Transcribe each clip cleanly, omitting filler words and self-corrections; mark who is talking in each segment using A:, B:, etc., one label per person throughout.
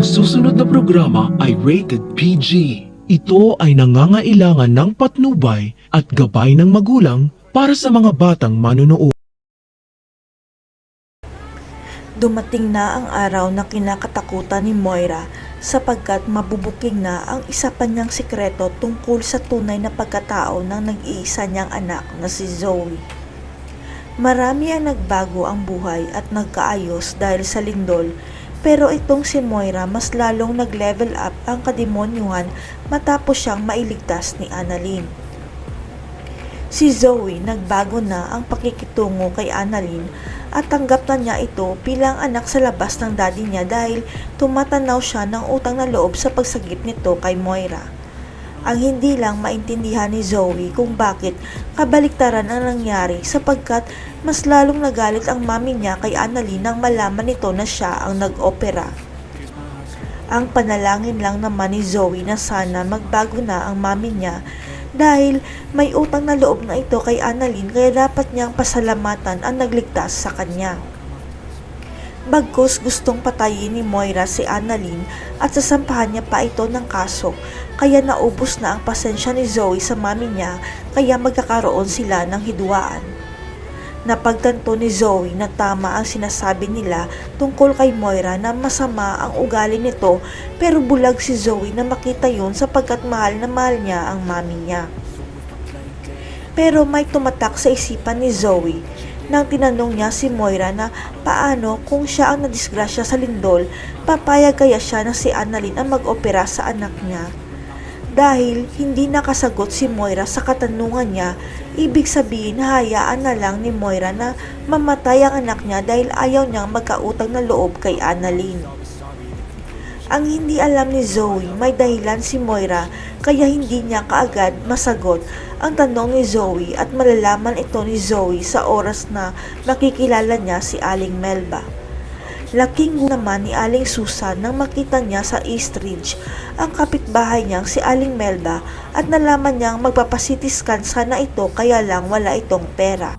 A: susunod na programa ay rated PG. Ito ay nangangailangan ng patnubay at gabay ng magulang para sa mga batang manonood.
B: Dumating na ang araw na kinakatakutan ni Moira sapagkat mabubuking na ang isa pa niyang sikreto tungkol sa tunay na pagkatao ng nag-iisa niyang anak na si Zoe. Marami ang nagbago ang buhay at nagkaayos dahil sa lindol, pero itong si Moira mas lalong nag-level up ang kademonyuhan matapos siyang mailigtas ni Annalyn. Si Zoe nagbago na ang pakikitungo kay Annalyn at tanggap na niya ito bilang anak sa labas ng daddy niya dahil tumatanaw siya ng utang na loob sa pagsagip nito kay Moira. Ang hindi lang maintindihan ni Zoe kung bakit kabaliktaran ang nangyari sapagkat mas lalong nagalit ang mami niya kay Annalyn nang malaman nito na siya ang nag-opera. Ang panalangin lang naman ni Zoe na sana magbago na ang mami niya dahil may utang na loob na ito kay Annalyn kaya dapat niyang pasalamatan ang nagligtas sa kanya. Bagkus gustong patayin ni Moira si Annalyn at sasampahan niya pa ito ng kaso kaya naubos na ang pasensya ni Zoe sa mami niya kaya magkakaroon sila ng hidwaan. Napagtanto ni Zoe na tama ang sinasabi nila tungkol kay Moira na masama ang ugali nito pero bulag si Zoe na makita yun sapagkat mahal na mahal niya ang mami niya. Pero may tumatak sa isipan ni Zoe nang tinanong niya si Moira na paano kung siya ang nadisgrasya sa lindol, papayag kaya siya na si Annalyn ang mag-opera sa anak niya. Dahil hindi nakasagot si Moira sa katanungan niya, ibig sabihin hayaan na lang ni Moira na mamatay ang anak niya dahil ayaw niyang magkautang na loob kay Annalyn. Ang hindi alam ni Zoe, may dahilan si Moira kaya hindi niya kaagad masagot ang tanong ni Zoe at malalaman ito ni Zoe sa oras na makikilala niya si Aling Melba. Laking naman ni Aling Susan nang makita niya sa East Ridge ang kapitbahay niyang si Aling Melba at nalaman niyang magpapasitiskan sana ito kaya lang wala itong pera.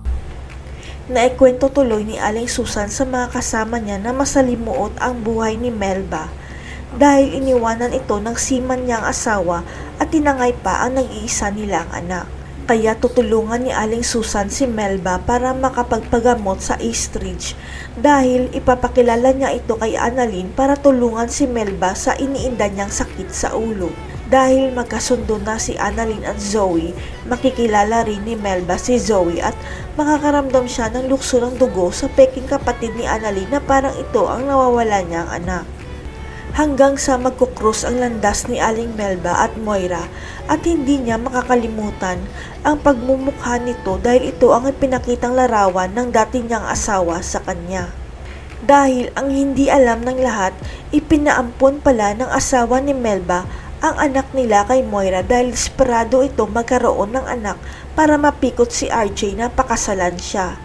B: Naikwento tuloy ni Aling Susan sa mga kasama niya na masalimuot ang buhay ni Melba dahil iniwanan ito ng seaman niyang asawa at tinangay pa ang nag-iisa nilang anak. Kaya tutulungan ni Aling Susan si Melba para makapagpagamot sa East Ridge dahil ipapakilala niya ito kay Annalyn para tulungan si Melba sa iniinda niyang sakit sa ulo. Dahil magkasundo na si Annalyn at Zoe, makikilala rin ni Melba si Zoe at makakaramdam siya ng lukso ng dugo sa peking kapatid ni Annalyn na parang ito ang nawawala niyang anak. Hanggang sa magkukrus ang landas ni Aling Melba at Moira at hindi niya makakalimutan ang pagmumukha nito dahil ito ang ipinakitang larawan ng dati niyang asawa sa kanya. Dahil ang hindi alam ng lahat, ipinaampon pala ng asawa ni Melba ang anak nila kay Moira dahil desperado ito magkaroon ng anak para mapikot si RJ na pakasalan siya.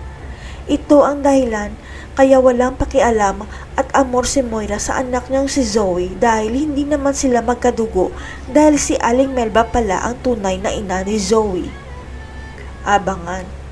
B: Ito ang dahilan kaya walang pakialam at amor si Moira sa anak niyang si Zoe dahil hindi naman sila magkadugo dahil si Aling Melba pala ang tunay na ina ni Zoe. Abangan.